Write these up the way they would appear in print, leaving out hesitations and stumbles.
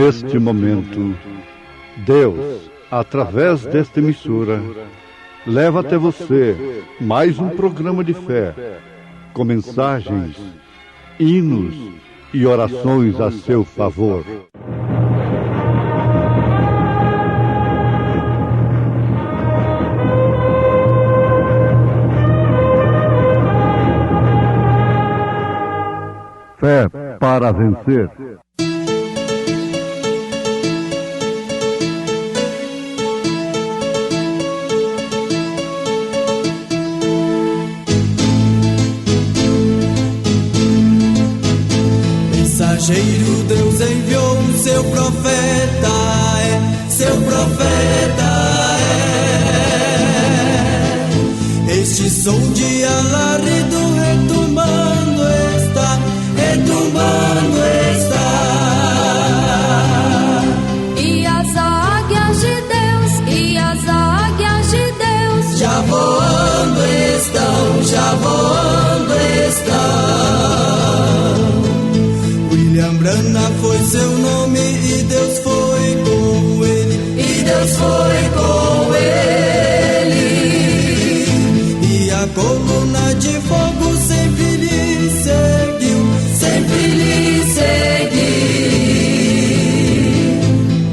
neste momento, Deus, através desta emissora, leva até você mais um programa de fé, com mensagens, hinos e orações a seu favor. Fé para vencer. Mensageiro, Deus enviou o seu profeta, seu profeta Este som de alarido retumbando está, retumbando está. E as águias de Deus, e as águias de Deus já voando estão, já voando estão. William Branham foi seu nome e Deus foi com ele, e Deus foi com ele. E a coluna de fogo sempre lhe seguiu, sempre lhe seguiu.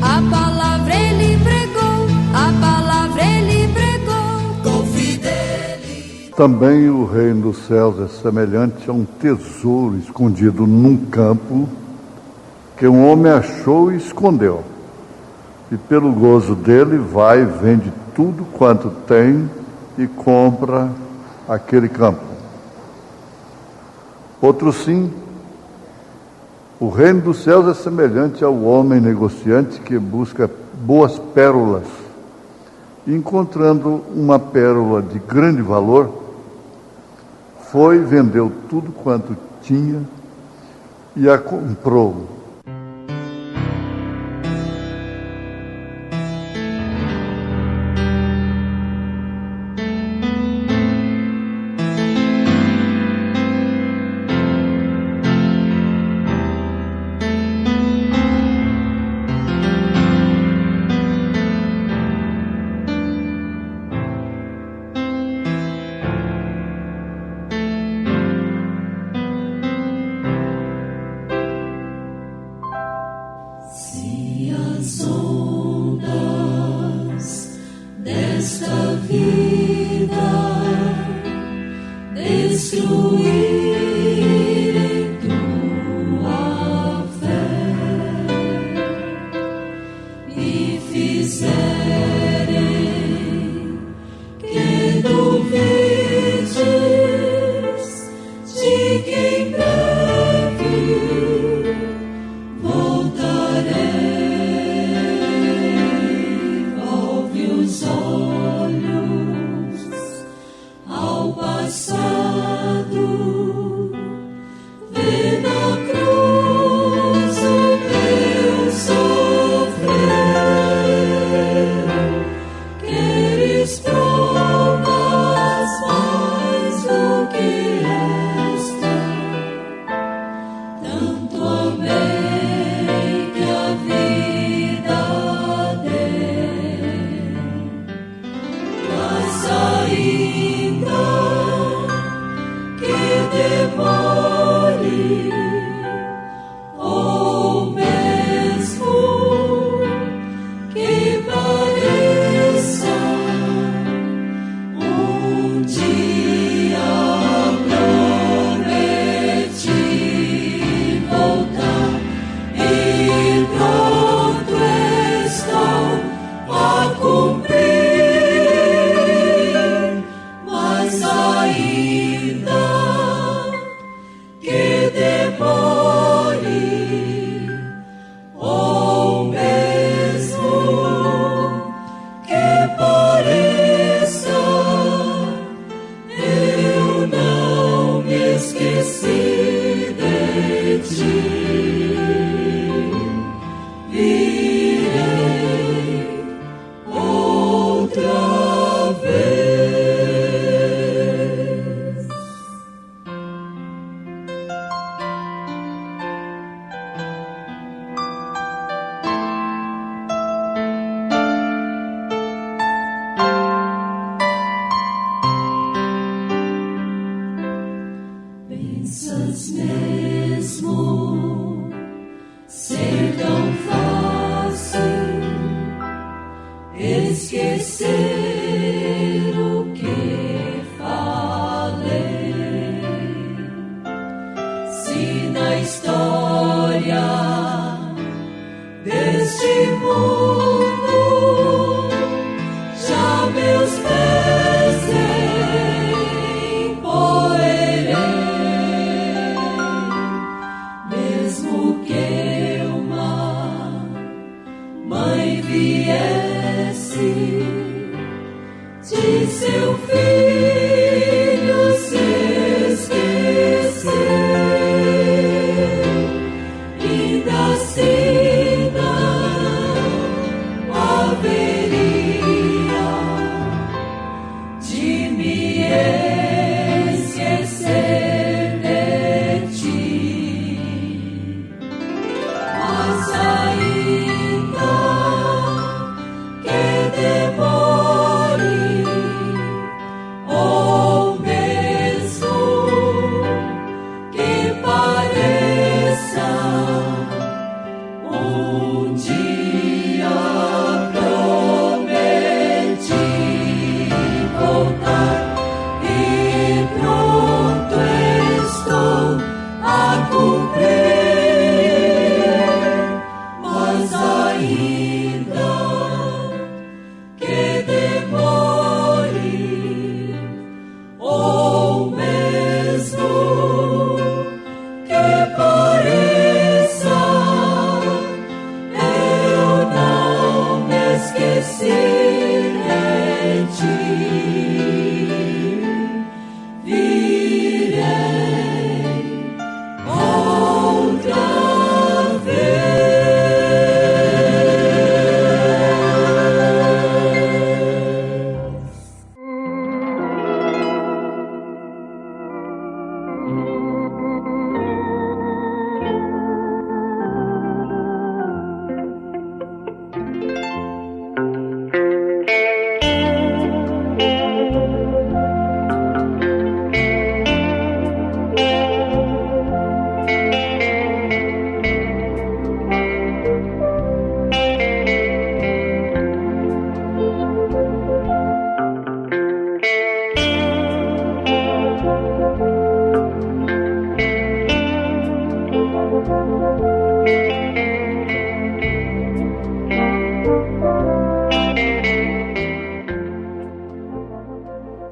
A palavra ele pregou, a palavra ele pregou com fidelidade. Também o reino dos céus é semelhante a um tesouro escondido num campo, que um homem achou e escondeu. E pelo gozo dele vai e vende tudo quanto tem e compra aquele campo. Outro sim, o reino dos céus é semelhante ao homem negociante que busca boas pérolas. E encontrando uma pérola de grande valor, foi e vendeu tudo quanto tinha e a comprou.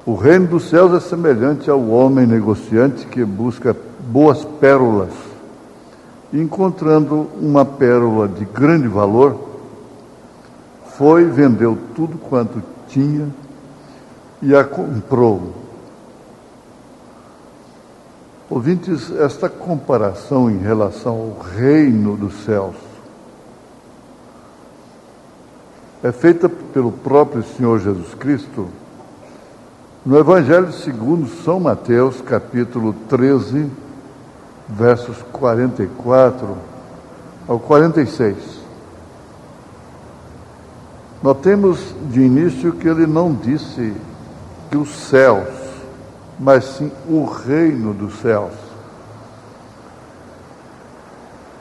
O reino dos céus é semelhante ao homem negociante que busca boas pérolas. Encontrando uma pérola de grande valor, foi, vendeu tudo quanto tinha e a comprou. Ouvintes, esta comparação em relação ao reino dos céus é feita pelo próprio Senhor Jesus Cristo no Evangelho segundo São Mateus, capítulo 13, versos 44 ao 46. Notemos de início que ele não disse que os céus, mas sim o reino dos céus.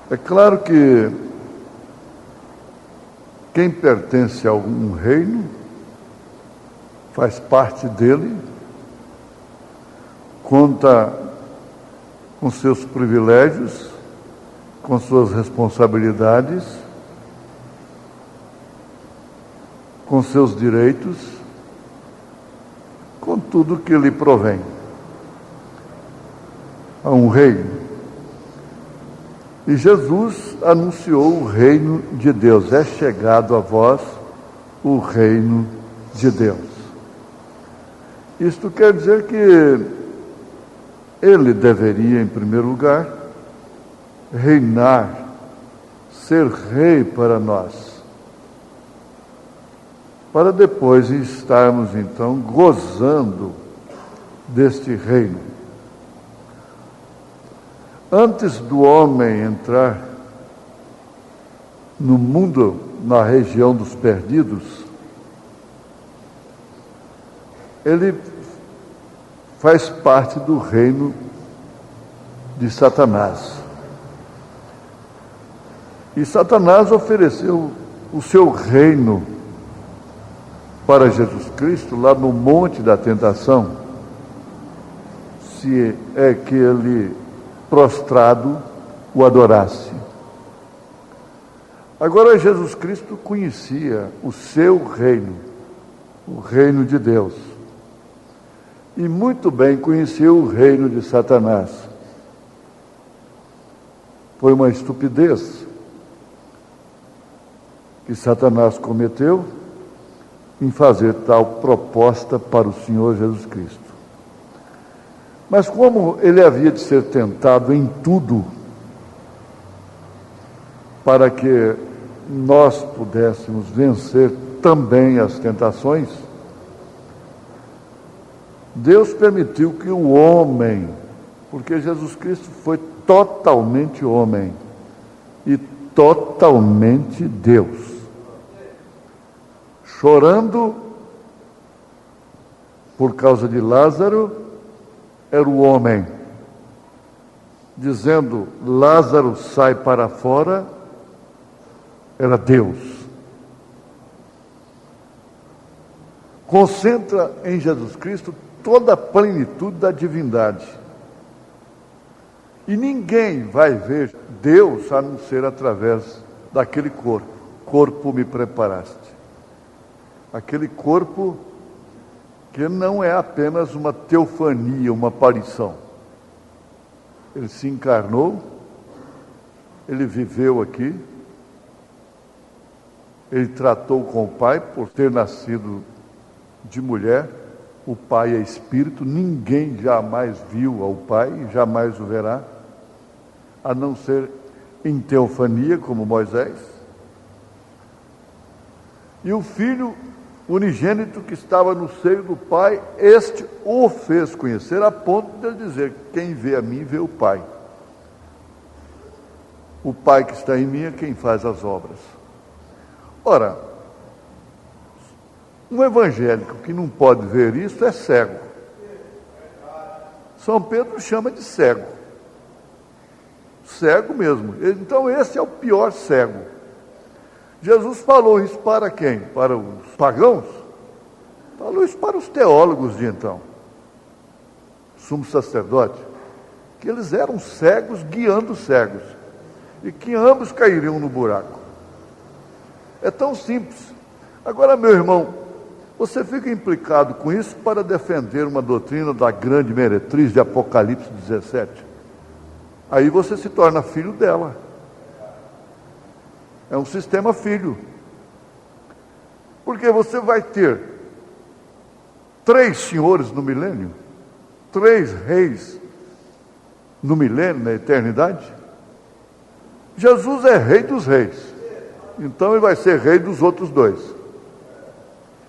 É claro que quem pertence a algum reino faz parte dele, conta com seus privilégios, com suas responsabilidades, com seus direitos, com tudo que lhe provém. Há um reino. E Jesus anunciou o reino de Deus. É chegado a vós o reino de Deus. Isto quer dizer que ele deveria, em primeiro lugar, reinar, ser rei para nós, para depois estarmos, então, gozando deste reino. Antes do homem entrar no mundo, na região dos perdidos, ele faz parte do reino de Satanás. E Satanás ofereceu o seu reino para Jesus Cristo lá no Monte da Tentação, se é que ele, prostrado, o adorasse. Agora Jesus Cristo conhecia o seu reino, o reino de Deus. E muito bem conheceu o reino de Satanás. Foi uma estupidez que Satanás cometeu em fazer tal proposta para o Senhor Jesus Cristo. Mas como ele havia de ser tentado em tudo, para que nós pudéssemos vencer também as tentações, Deus permitiu que o homem, porque Jesus Cristo foi totalmente homem e totalmente Deus, chorando por causa de Lázaro, era o homem, dizendo: Lázaro, sai para fora, era Deus. Concentra em Jesus Cristo toda a plenitude da divindade. E ninguém vai ver Deus a não ser através daquele corpo. Corpo me preparaste. Aquele corpo que não é apenas uma teofania, uma aparição. Ele se encarnou, ele viveu aqui, ele tratou com o Pai por ter nascido de mulher. O Pai é Espírito, ninguém jamais viu ao Pai e jamais o verá, a não ser em teofania, como Moisés. E o Filho unigênito que estava no seio do Pai, este o fez conhecer, a ponto de dizer: quem vê a mim, vê o Pai. O Pai que está em mim é quem faz as obras. Ora, um evangélico que não pode ver isso é cego. São Pedro chama de cego. Cego mesmo. Então esse é o pior cego. Jesus falou isso para quem? Para os pagãos? Falou isso para os teólogos de então. Sumo sacerdote. Que eles eram cegos guiando cegos. E que ambos cairiam no buraco. É tão simples. Agora, meu irmão, Você fica implicado com isso para defender uma doutrina da grande meretriz de Apocalipse 17. Aí você se torna filho dela. É um sistema filho. Porque você vai ter 3 senhores no milênio, 3 reis no milênio, na eternidade. Jesus é rei dos reis, então ele vai ser rei dos outros 2.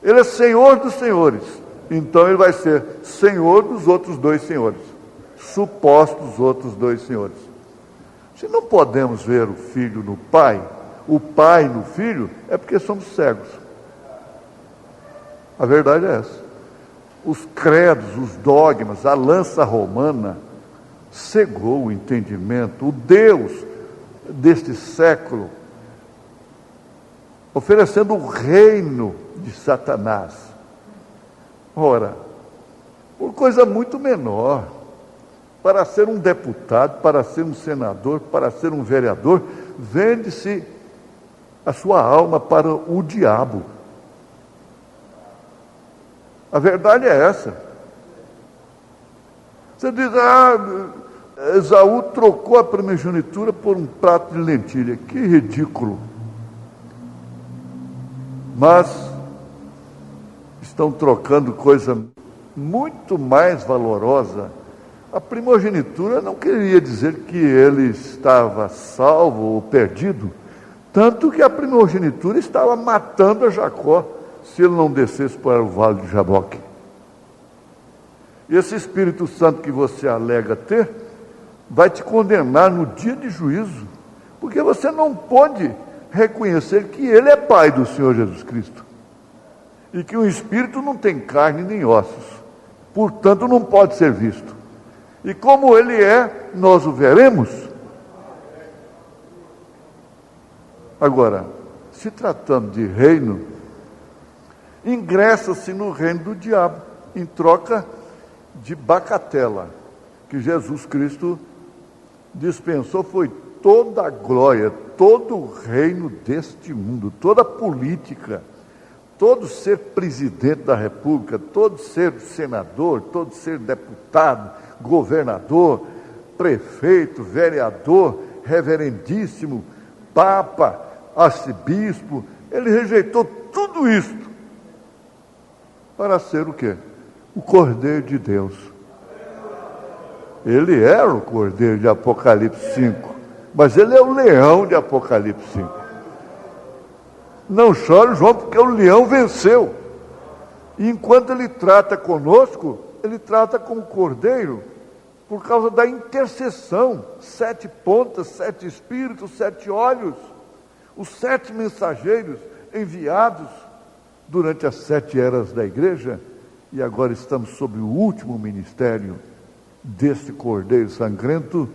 Ele é senhor dos senhores, então ele vai ser senhor dos outros 2 senhores, supostos outros 2 senhores. Se não podemos ver o filho no pai, o pai no filho, é porque somos cegos. A verdade é essa. Os credos, os dogmas, a lança romana cegou o entendimento. O Deus deste século, oferecendo o reino de Satanás. Ora, por coisa muito menor, para ser um deputado, para ser um senador, para ser um vereador, vende-se a sua alma para o diabo. A verdade é essa. Você diz, Esaú trocou a primogenitura por um prato de lentilha. Que ridículo. Mas estão trocando coisa muito mais valorosa. A primogenitura não queria dizer que ele estava salvo ou perdido, tanto que a primogenitura estava matando a Jacó, se ele não descesse para o vale de Jaboque. E esse Espírito Santo que você alega ter, vai te condenar no dia de juízo, porque você não pode reconhecer que ele é Pai do Senhor Jesus Cristo, e que o Espírito não tem carne nem ossos, portanto não pode ser visto. E como ele é, nós o veremos. Agora, se tratando de reino, ingressa-se no reino do diabo, em troca de bacatela, que Jesus Cristo dispensou. Foi toda a glória, todo o reino deste mundo, toda a política, todo ser presidente da república, todo ser senador, todo ser deputado, governador, prefeito, vereador, reverendíssimo, papa, arcebispo, ele rejeitou tudo isso para ser o quê? O Cordeiro de Deus. Ele era o Cordeiro de Apocalipse 5, mas ele é o leão de Apocalipse 5. Não chore, João, porque o leão venceu. E enquanto ele trata conosco, ele trata com o Cordeiro, por causa da intercessão. 7 pontas, 7 espíritos, 7 olhos, os 7 mensageiros enviados durante as 7 eras da igreja, e agora estamos sob o último ministério desse Cordeiro sangrento,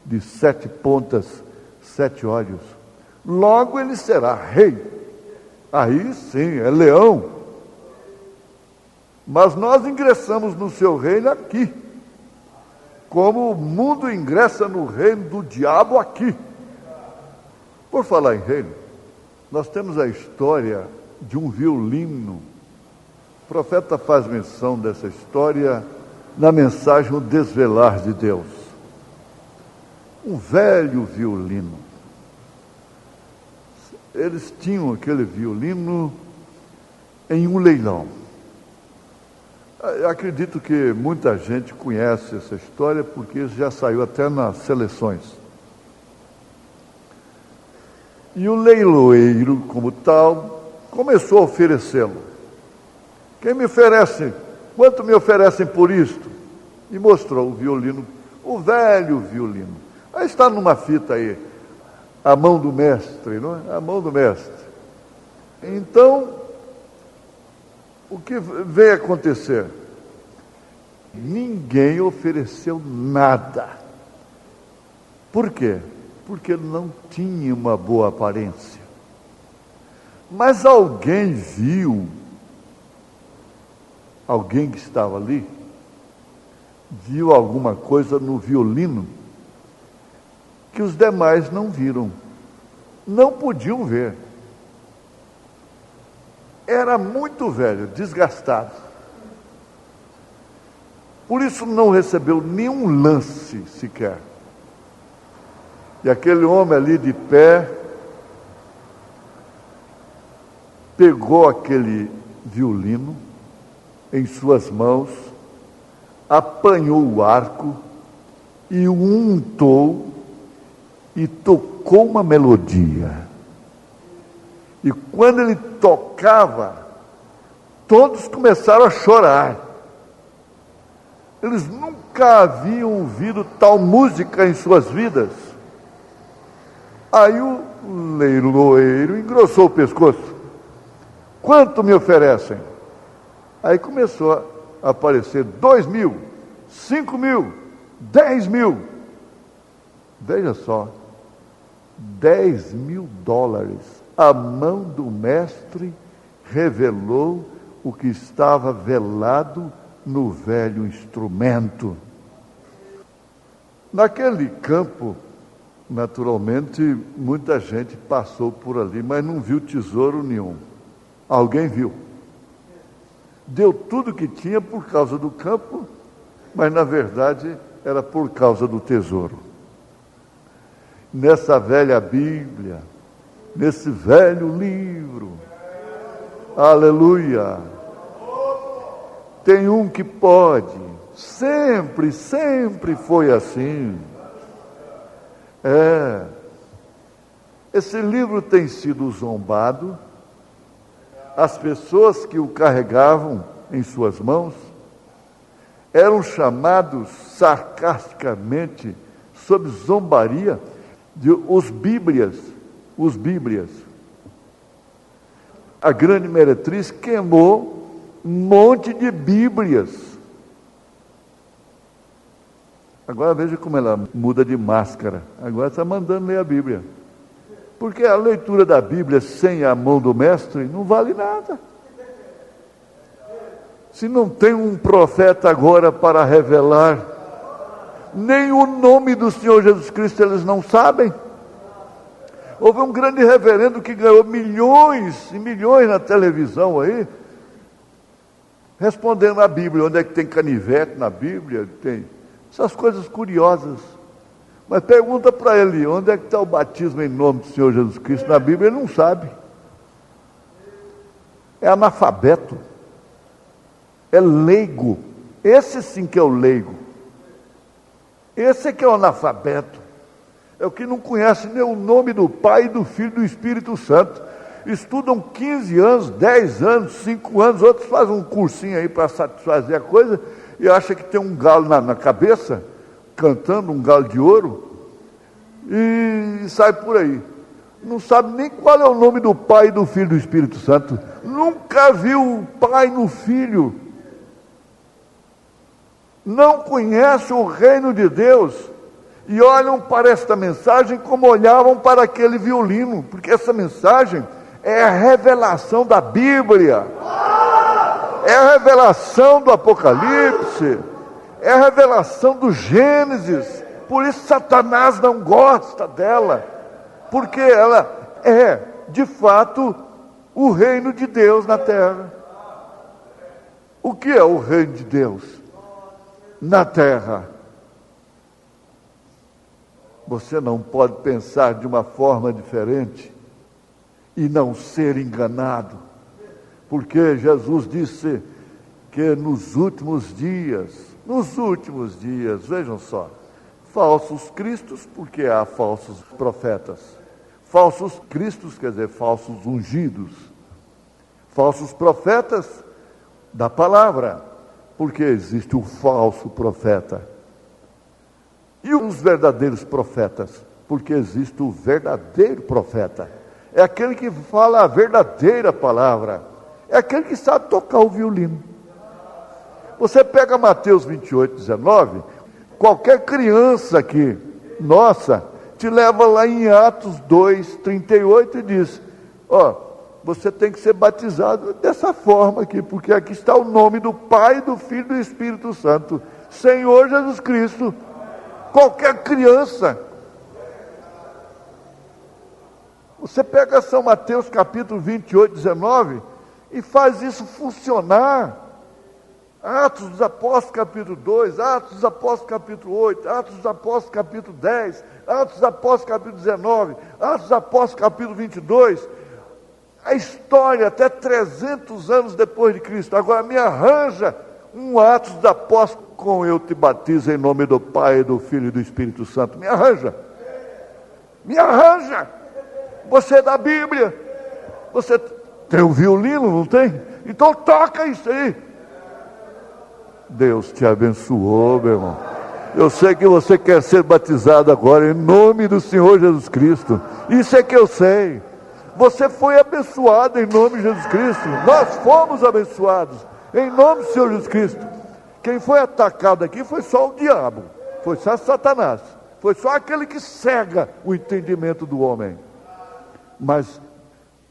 de 7 pontas, 7 olhos. Logo ele será rei. Aí sim, é leão. Mas nós ingressamos no seu reino aqui, como o mundo ingressa no reino do diabo aqui. Por falar em reino, nós temos a história de um violino. O profeta faz menção dessa história na mensagem O Desvelar de Deus. Um velho violino. Eles tinham aquele violino em um leilão. Eu acredito que muita gente conhece essa história, porque já saiu até nas seleções. E o leiloeiro, como tal, começou a oferecê-lo. Quem me oferece? Quanto me oferecem por isto? E mostrou o violino, o velho violino. Aí está numa fita aí, a mão do mestre, não é? A mão do mestre. Então, o que veio acontecer? Ninguém ofereceu nada. Por quê? Porque ele não tinha uma boa aparência. Mas alguém viu, alguém que estava ali, viu alguma coisa no violino que os demais não viram, não podiam ver. era muito velho, desgastado. Por isso não recebeu nenhum lance sequer. E aquele homem ali de pé pegou aquele violino em suas mãos, apanhou o arco e o untou e tocou uma melodia. E quando ele tocava, todos começaram a chorar. Eles nunca haviam ouvido tal música em suas vidas. Aí o leiloeiro engrossou o pescoço. Quanto me oferecem? Aí começou a aparecer 2.000, 5.000, 10.000. Veja só, $10.000. A mão do mestre revelou o que estava velado no velho instrumento. Naquele campo, naturalmente, muita gente passou por ali, mas não viu tesouro nenhum. Alguém viu. Deu tudo que tinha por causa do campo, mas na verdade era por causa do tesouro. Nessa velha Bíblia, nesse velho livro, aleluia, tem um que pode, sempre foi assim. Esse livro tem sido zombado. As pessoas que o carregavam em suas mãos eram chamados sarcasticamente, sob zombaria, de os Bíblias. A grande meretriz queimou um monte de Bíblias. Agora veja como ela muda de máscara. Agora está mandando ler a Bíblia. Porque a leitura da Bíblia sem a mão do mestre não vale nada. Se não tem um profeta agora para revelar, nem o nome do Senhor Jesus Cristo eles não sabem. Houve um grande reverendo que ganhou milhões e milhões na televisão aí, respondendo a Bíblia, onde é que tem canivete na Bíblia, tem essas coisas curiosas. Mas pergunta para ele, onde é que está o batismo em nome do Senhor Jesus Cristo na Bíblia? Ele não sabe. É analfabeto. É leigo. Esse sim que é o leigo. Esse é que é o analfabeto. É o que não conhece nem o nome do Pai, do Filho e do Espírito Santo. Estudam 15 anos, 10 anos, 5 anos, outros fazem um cursinho aí para satisfazer a coisa e acha que tem um galo na cabeça, cantando um galo de ouro, e sai por aí. Não sabe nem qual é o nome do Pai, do Filho e do Espírito Santo. Nunca viu o Pai no Filho. Não conhece o reino de Deus. E olham para esta mensagem como olhavam para aquele violino. Porque essa mensagem é a revelação da Bíblia. É a revelação do Apocalipse. É a revelação do Gênesis. Por isso Satanás não gosta dela, porque ela é, de fato, o reino de Deus na terra. O que é o reino de Deus na terra? Você não pode pensar de uma forma diferente e não ser enganado, porque Jesus disse que nos últimos dias, vejam só, falsos cristos, porque há falsos profetas. Falsos cristos quer dizer falsos ungidos. Falsos profetas da palavra, porque existe o falso profeta. E os verdadeiros profetas, porque existe o verdadeiro profeta. É aquele que fala a verdadeira palavra. É aquele que sabe tocar o violino. Você pega Mateus 28, 19... Qualquer criança aqui, nossa, te leva lá em Atos 2, 38 e diz, você tem que ser batizado dessa forma aqui, porque aqui está o nome do Pai, do Filho e do Espírito Santo, Senhor Jesus Cristo. Qualquer criança. Você pega São Mateus capítulo 28, 19, e faz isso funcionar. Atos dos Apóstolos capítulo 2, Atos dos Apóstolos capítulo 8, Atos dos Apóstolos capítulo 10, Atos dos Apóstolos capítulo 19, Atos dos Apóstolos capítulo 22, a história até 300 anos depois de Cristo. Agora me arranja um Atos dos Apóstolos com eu te batizo em nome do Pai, do Filho e do Espírito Santo. Me arranja. Me arranja. Você é da Bíblia. Você tem um violino, não tem? Então toca isso aí. Deus te abençoou, meu irmão. Eu sei que você quer ser batizado agora em nome do Senhor Jesus Cristo. Isso é que eu sei. Você foi abençoado em nome de Jesus Cristo. Nós fomos abençoados em nome do Senhor Jesus Cristo. Quem foi atacado aqui foi só o diabo, foi só Satanás, foi só aquele que cega o entendimento do homem. Mas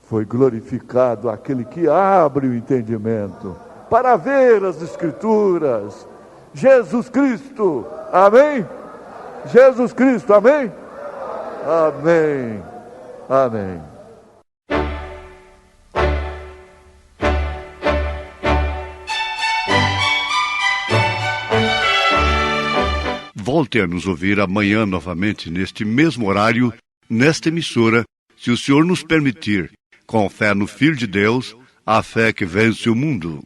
foi glorificado aquele que abre o entendimento para ver as Escrituras. Jesus Cristo, amém? Jesus Cristo, amém? Amém, amém. Volte a nos ouvir amanhã novamente, neste mesmo horário, nesta emissora, se o Senhor nos permitir, com fé no Filho de Deus, a fé que vence o mundo.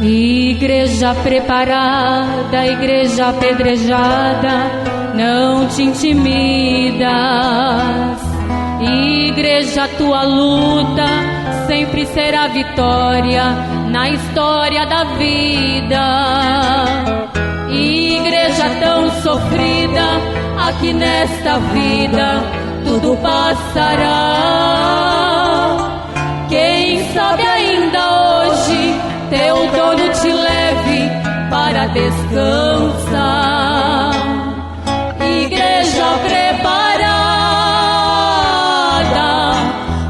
Igreja preparada, igreja apedrejada, não te intimidas. Igreja, tua luta sempre será vitória na história da vida. Igreja tão sofrida, aqui nesta vida tudo passará. Quem sabe ainda hoje teu dono te leve para descansar. Igreja preparada,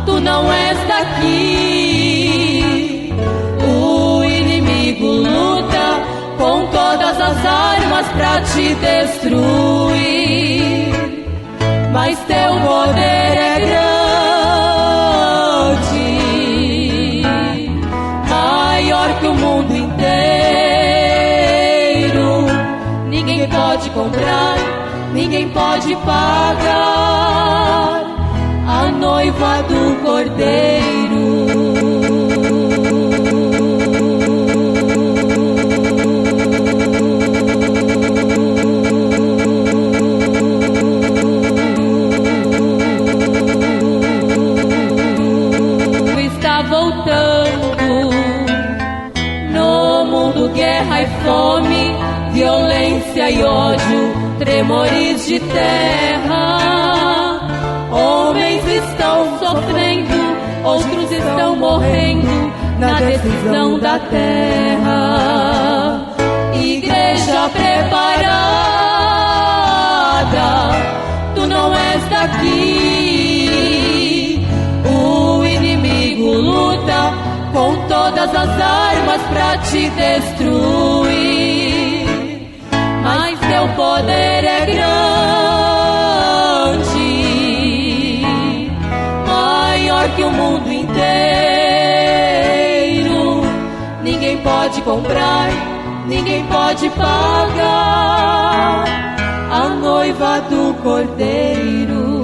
tu não és daqui. O inimigo luta com todas as armas para te destruir, mas teu poder é grande, que o mundo inteiro. Ninguém pode comprar, ninguém pode pagar a noiva do Cordeiro. Está voltando. Guerra e fome, violência e ódio, tremores de terra. Homens estão sofrendo, outros estão morrendo na decisão da terra. Igreja preparada, tu não és daqui. O inimigo luta com todas as armas pra te destruir, mas teu poder é grande, maior que o mundo inteiro. Ninguém pode comprar, ninguém pode pagar a noiva do Cordeiro.